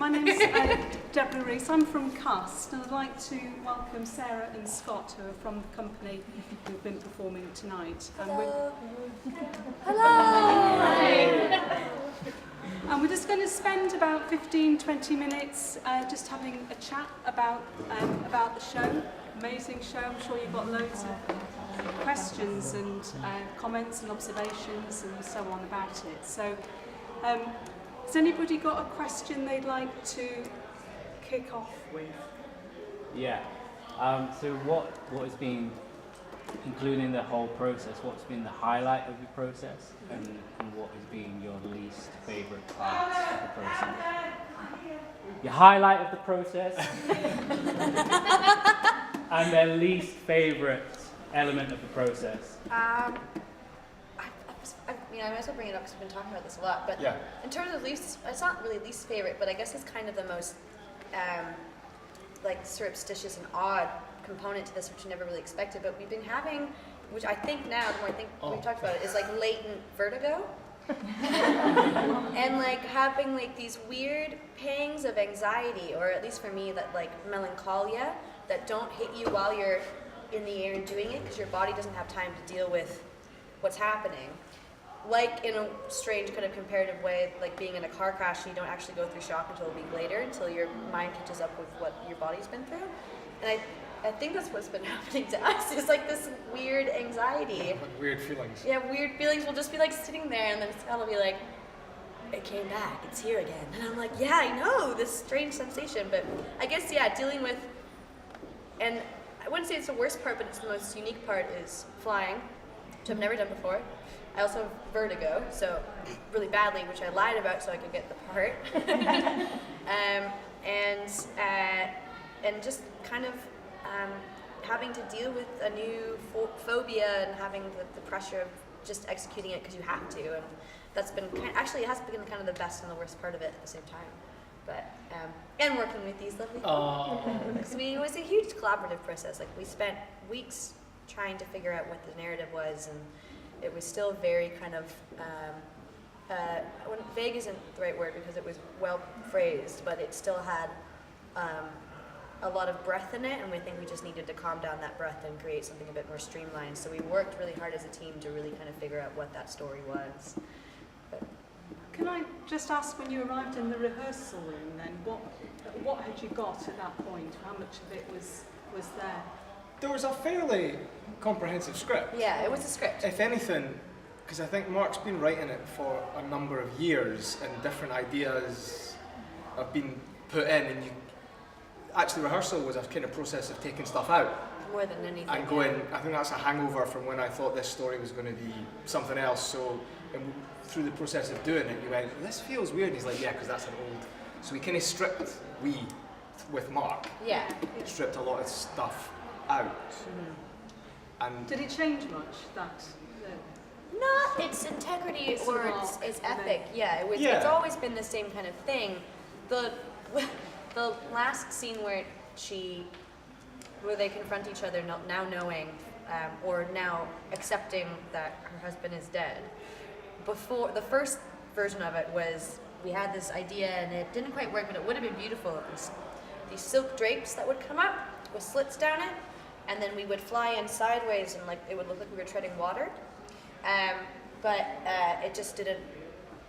My name's Deborah Rees. I'm from Cust, and I'd like to welcome Sarah and Scott, who are from the company who've been performing tonight. Hello. And we're just going to spend about 15-20 minutes just having a chat about the show. Amazing show. I'm sure you've got loads of questions and comments and observations and so on about it. So, has anybody got a question they'd like to kick off with? Yeah. So what has been, including the whole process, what's been the highlight of your process, and what has been your least favourite part of the process? Your highlight of the process and their least favourite element of the process. I might as well bring it up because we've been talking about this a lot, but yeah. In terms of least, it's not really least favorite, but I guess it's kind of the most like surreptitious and odd component to this, which I never really expected, but we've been having, which I think now, the more I think we've talked about it, is like latent vertigo. And like having like these weird pangs of anxiety, or at least for me, that like melancholia, that don't hit you while you're in the air and doing it, because your body doesn't have time to deal with what's happening. Like in a strange kind of comparative way, like being in a car crash, you don't actually go through shock until a week later, until your mind catches up with what your body's been through. And I think that's what's been happening to us, is like this weird anxiety. Weird feelings. Yeah, weird feelings. We'll just be like sitting there, and then Scott will be like, it came back, it's here again. And I'm like, yeah, I know, this strange sensation. But I guess, yeah, dealing with, and I wouldn't say it's the worst part, but it's the most unique part, is flying, which I've never done before. I also have vertigo, so really badly, which I lied about so I could get the part. And just kind of having to deal with a new phobia and having the pressure of just executing it because you have to. And that's been actually, it has been kind of the best and the worst part of it at the same time. But and working with these lovely people. It was a huge collaborative process. Like, we spent weeks trying to figure out what the narrative was, and it was still very kind of, vague isn't the right word because it was well phrased, but it still had a lot of breath in it, and we think we just needed to calm down that breath and create something a bit more streamlined. So we worked really hard as a team to really kind of figure out what that story was. But Can I just ask, when you arrived in the rehearsal room then, what had you got at that point? How much of it was there? There was a fairly comprehensive script. yeah, it was a script. If anything, because I think Mark's been writing it for a number of years, and different ideas have been put in, and actually rehearsal was a kind of process of taking stuff out. More than anything. And going, I think that's a hangover from when I thought this story was going to be something else. So through the process of doing it, you went, this feels weird. And he's like, yeah, because that's an old. So we kind of stripped, with Mark, Yeah. stripped a lot of stuff out. And Did it change much, that? Not its integrity It's or arc, its and ethic. Yeah, it was. Yeah. It's always been the same kind of thing. The last scene where they confront each other, now knowing, or now accepting that her husband is dead. Before, the first version of it was, we had this idea and it didn't quite work, but it would have been beautiful. It was these silk drapes that would come up with slits down it, and then we would fly in sideways, and like it would look like we were treading water. But it just didn't.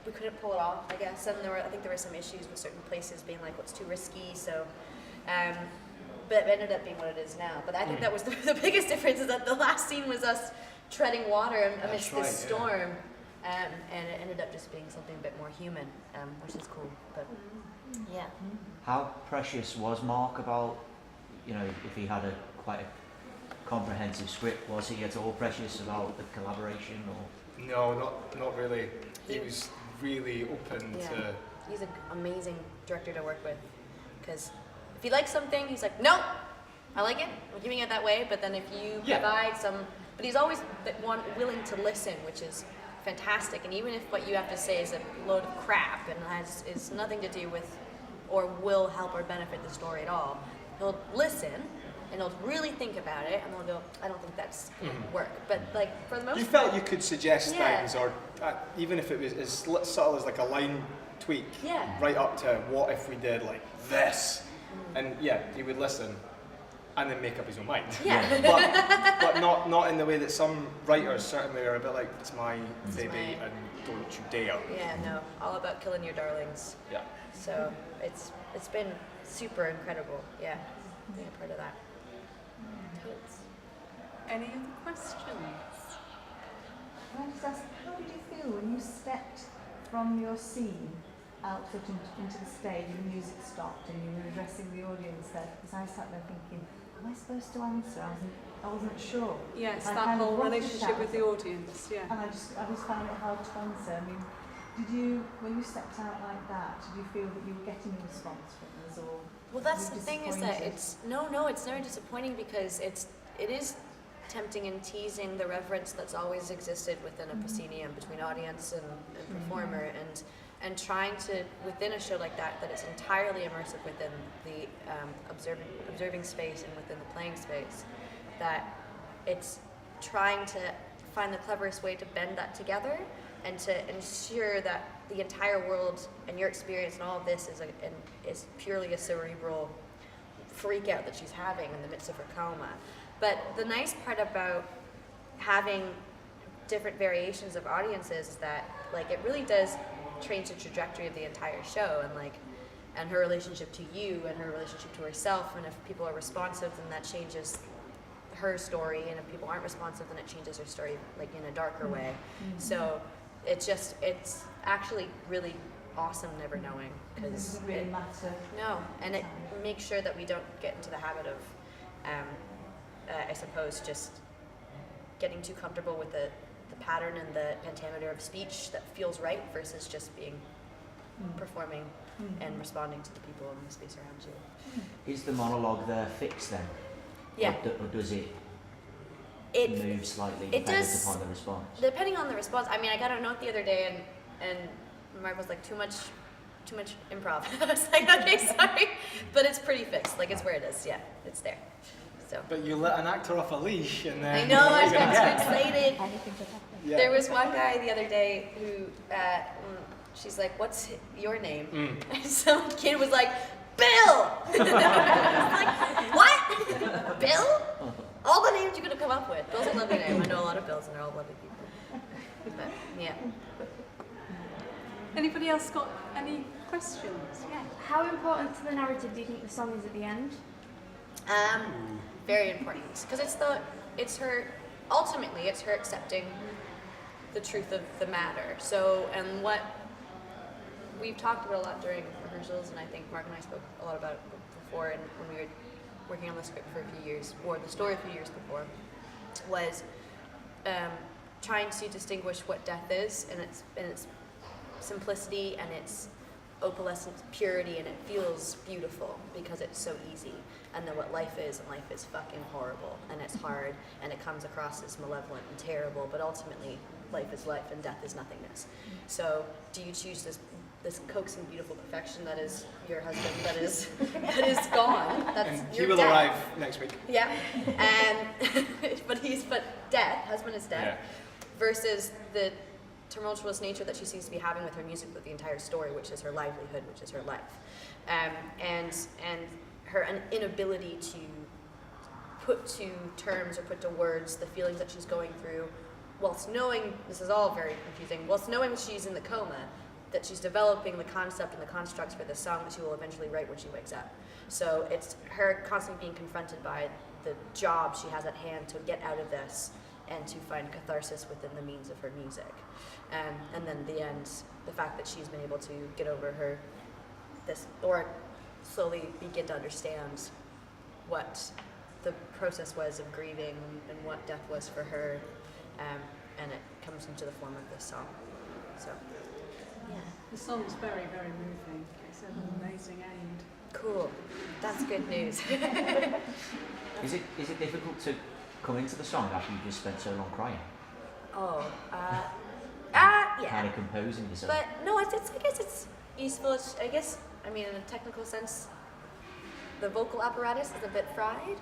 We couldn't pull it off, I guess. And I think there were some issues with certain places being like, what's too risky. So, but it ended up being what it is now. But I think that was the biggest difference, is that the last scene was us treading water amidst this storm, and it ended up just being something a bit more human, which is cool. But yeah. How precious was Mark about, if he had quite a comprehensive script, was he at all precious about the collaboration? Or no, not really. He was really open to. He's an amazing director to work with, because if he likes something, he's like, no, I like it, we're doing it that way. But then if you provide but he's always willing to listen, which is fantastic. And even if what you have to say is a load of crap and is nothing to do with or will help or benefit the story at all, he'll listen and they'll really think about it, and they'll go, I don't think that's going to work. But like for the most You part, felt you could suggest Yeah. things, or even if it was as subtle as like a line tweak, Yeah. right up to what if we did like this, and yeah, he would listen and then make up his own mind. Yeah. but not in the way that some writers certainly are a bit like, it's my baby mine. and don't you dare. yeah, no, all about killing your darlings. Yeah. So it's been super incredible. Yeah, being a part of that. Totes. Any other questions? Can I just ask, how did you feel when you stepped from your scene out into the stage and the music stopped and you were addressing the audience there? Because I sat there thinking, am I supposed to answer? I wasn't sure. Yes, I that kind of whole wanted to relationship shout, with the audience, yeah. And I just found it hard to answer. I mean, did you, when you stepped out like that, did you feel that you were getting a response from us, or Well, that's were the you thing is that disappointed? it's it's never disappointing because it is tempting and teasing the reverence that's always existed within a proscenium between audience and performer, and trying to within a show like that is entirely immersive within the observing space and within the playing space, that it's trying to find the cleverest way to bend that together and to ensure that the entire world and your experience and all of this is purely a cerebral freak out that she's having in the midst of her coma. But the nice part about having different variations of audiences is that like it really does change the trajectory of the entire show, and her relationship to you and her relationship to herself, and if people are responsive then that changes her story, and if people aren't responsive then it changes her story like in a darker way. So it's actually really awesome never knowing, It because doesn't really matter. no, and it makes sure that we don't get into the habit of I suppose just getting too comfortable with the pattern and the pentameter of speech that feels right versus just being performing and responding to the people in the space around you. Is the monologue there fixed then? Yeah. Or does it It move slightly it depending does- upon the response? depending on the response. I mean, I got a note the other day and Mark was like, too much improv. I was like, okay, sorry, but it's pretty fixed. Like it's where it is. Yeah, it's there. So But you let an actor off a leash, and then I know I what are you got gonna too get? excited. Anything could happen. Yeah. There was one guy the other day who, she's like, what's your name? And some kid was like, Bill! I was like, what? Bill? All the names you're going to come up with. Bill's a lovely name. I know a lot of Bills and they're all lovely people. But, yeah. Anybody else got any questions? Yeah. How important to the narrative do you think the song is at the end? Very important. Because ultimately, it's her accepting the truth of the matter. So, and what we've talked about a lot during rehearsals, and I think Mark and I spoke a lot about it before, and when we were working on the script for a few years, or the story a few years before, was trying to distinguish what death is in its simplicity and its opalescent purity, and it feels beautiful because it's so easy. And then what life is, and life is fucking horrible, and it's hard, and it comes across as malevolent and terrible, but ultimately life is life and death is nothingness. So do you choose this coaxing beautiful perfection that is your husband, that is gone, that's And he your will death. arrive next week. Yeah, and but death, husband is dead, versus the tumultuous nature that she seems to be having with her music, with the entire story, which is her livelihood, which is her life, and her inability to put to terms or put to words the feelings that she's going through, whilst knowing, this is all very confusing, whilst knowing she's in the coma, that she's developing the concept and the constructs for the song that she will eventually write when she wakes up. So it's her constantly being confronted by the job she has at hand to get out of this and to find catharsis within the means of her music. And then the end, the fact that she's been able to get over or slowly begin to understand what the process was of grieving and what death was for her, and it comes into the form of this song. So, yeah. The song's very, very moving. It's an amazing end. Cool. That's good news. Is it difficult to come into the song after you've just spent so long crying? Oh, Kind yeah. of composing yourself. But no, I guess it's useful. I mean, in a technical sense, the vocal apparatus is a bit fried,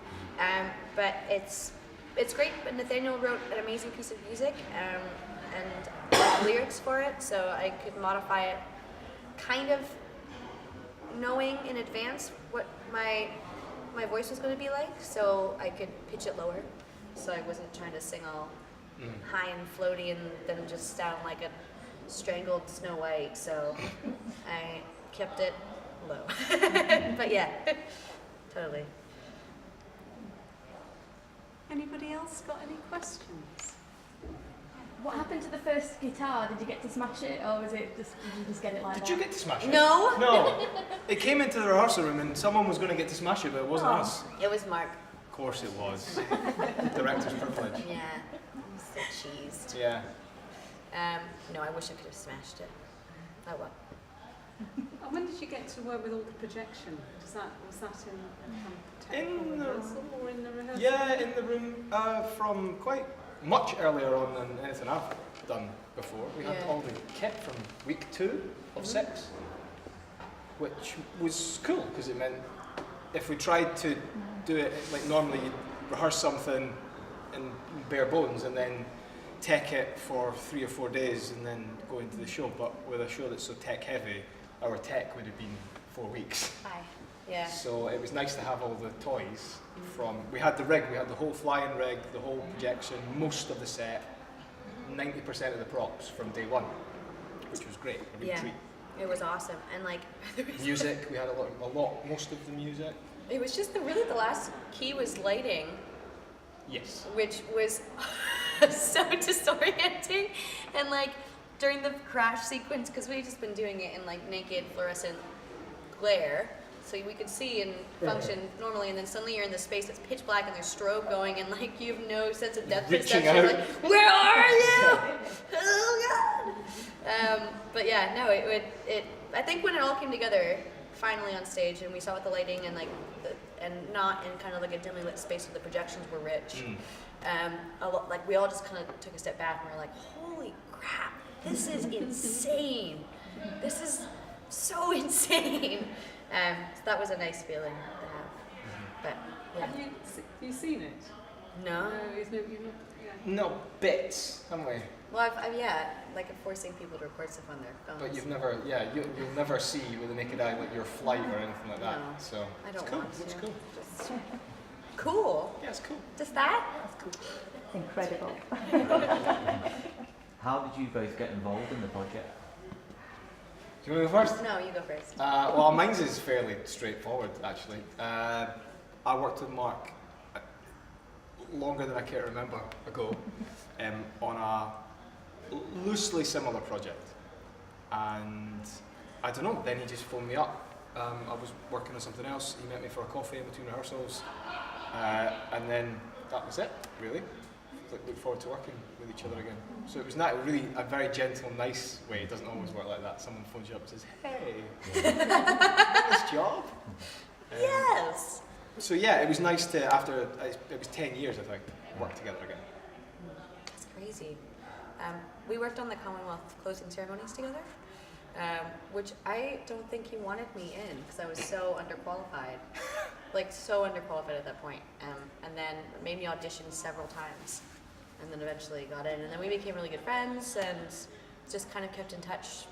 but it's great. But Nathaniel wrote an amazing piece of music and lyrics for it, so I could modify it, kind of knowing in advance what my voice was going to be like, so I could pitch it lower, so I wasn't trying to sing all high and floaty and then just sound like a strangled Snow White. So I kept it low. But yeah, totally. Anybody else got any questions? What happened to the first guitar? Did you get to smash it, or did you just get it like that? Did you get to smash it? No. No. It came into the rehearsal room and someone was going to get to smash it, but it wasn't us. It was Mark. Of course it was. Director's privilege. Yeah, I'm so cheesed. Yeah. No, I wish I could have smashed it. Oh well. And when did you get to work with all the projection? Was that in In the- rehearsal or in the rehearsal? Yeah, in the room from quite much earlier on than anything I've done before. We had Yeah. all the kit from week 2 of 6, which was cool because it meant if we tried to do it like normally, you'd rehearse something in bare bones and then tech it for 3 or 4 days and then go into the show. But with a show that's so tech heavy, our tech would have been 4 weeks. Aye. Yeah. So it was nice to have all the toys from, we had the rig, we had the whole flying rig, the whole projection, most of the set, 90% of the props from day one, which was great, a real Yeah. treat. It was awesome, and like Music, we had most of the music. it was just the last key was lighting, Yes. which was so disorienting, and like during the crash sequence, because we'd just been doing it in like naked fluorescent glare, so we could see and function normally, and then suddenly you're in this space that's pitch black and there's strobe going, and like you have no sense of depth Reaching perception. out. Like, where are you? Oh God! But yeah, no, it. I think when it all came together, finally on stage, and we saw with the lighting and like, and not in kind of like a dimly lit space where the projections were rich. Like we all just kind of took a step back and we were like, holy crap, this is insane. This is so insane. So that was a nice feeling to have. But yeah. Have you seen it? No. No, you've not, yeah. No, bits, haven't we? Well, yeah, like I'm forcing people to record stuff on their phones. But you've never, you'll never see with the naked eye like your flight or anything like that. No, So I don't it's cool. want to. It's cool. Just cool. Yeah, it's cool. Just that? Incredible. How did you both get involved in the project? Do you want to go first? No, you go first. Well, mine's is fairly straightforward, actually. I worked with Mark longer than I care to remember ago on a loosely similar project. And I don't know, then he just phoned me up. I was working on something else. He met me for a coffee in between rehearsals. And then that was it, really. Look forward to working with each other again. So it was not really a very gentle, nice way. It doesn't always work like that. Someone phones you up and says, hey, this job? Yes. So yeah, it was nice to, after, it was 10 years, I think, work together again. That's crazy. We worked on the Commonwealth closing ceremonies together, which I don't think he wanted me in because I was so underqualified. Like so underqualified at that point. And then made me audition several times. And then eventually got in. And then we became really good friends and just kind of kept in touch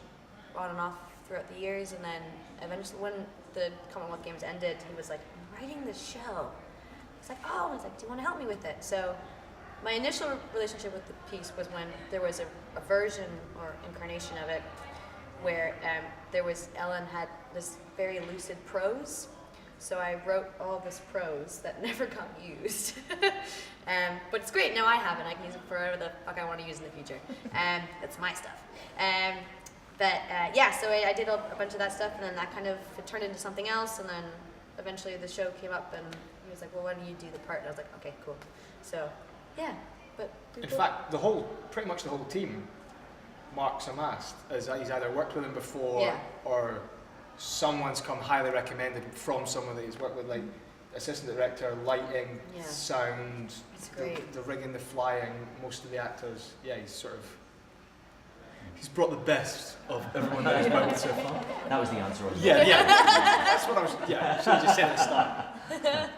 on and off throughout the years. And then eventually when the Commonwealth Games ended, he was like, I'm writing this show. He's like, oh, I was like, do you want to help me with it? So my initial relationship with the piece was when there was a version or incarnation of it where Ellen had this very lucid prose. So I wrote all this prose that never got used. But it's great, now I have it. I can use it for whatever the fuck I want to use in the future. That's my stuff. Yeah, so I did a bunch of that stuff, and then that kind of it turned into something else, and then eventually the show came up, and he was like, well, why don't you do the part? And I was like, okay, cool. So, yeah. But In fact, pretty much the whole team, Mark's amassed, as he's either worked with him before or someone's come highly recommended from someone that he's worked with, like assistant director, lighting, sound, It's great. the rigging, the flying, most of the actors. Yeah, he's sort of He's brought the best of everyone that he's worked with so far. That was the answer. Wasn't Yeah, it? yeah. That's what I was. Yeah, I should have just said at the start.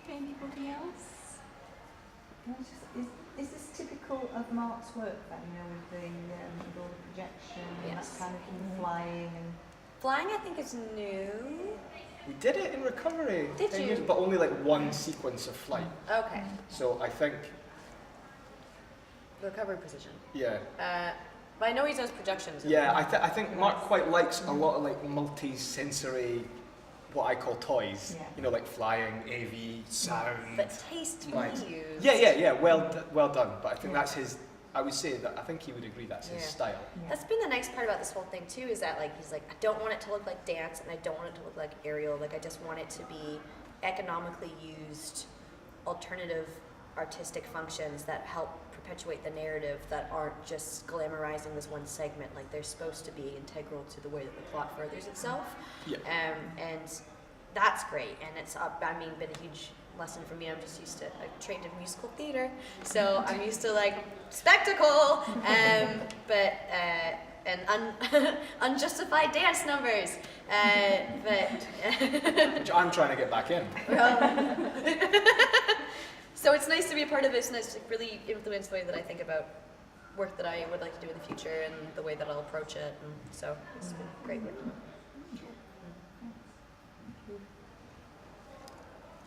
Anybody else? Can I just, is this typical of Mark's work then, you know, with all the projection and Yes. that kind of thing, flying and... Flying, I think, is new. We did it in recovery. Did 10 you? years, but only like one sequence of flight. Okay. So I think, Recovery position. yeah. But I know he does projections. Yeah, I think Mark quite likes a lot of like multi-sensory, what I call toys. Yeah. You know, like flying, AV, sound. But tastefully Right. used. Yeah. Well done. But I think that's his. I would say that I think he would agree that's his Yeah. style. Yeah. That's been the nice part about this whole thing too, is that like he's like, I don't want it to look like dance and I don't want it to look like aerial. Like I just want it to be economically used alternative artistic functions that help perpetuate the narrative, that aren't just glamorizing this one segment. Like they're supposed to be integral to the way that the plot furthers itself. Yeah. And that's great. And it's I mean been a huge lesson for me. I'm just used to, I trained in musical theater, so I'm used to like spectacle, but and unjustified dance numbers, but Which I'm trying to get back in. so it's nice to be a part of this, and it's really influenced the way that I think about work that I would like to do in the future and the way that I'll approach it, and so it's been great work.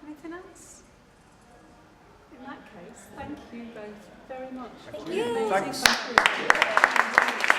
Anything else? In that case, thank you both very much. Thank you. Amazing. Thanks. Thank you.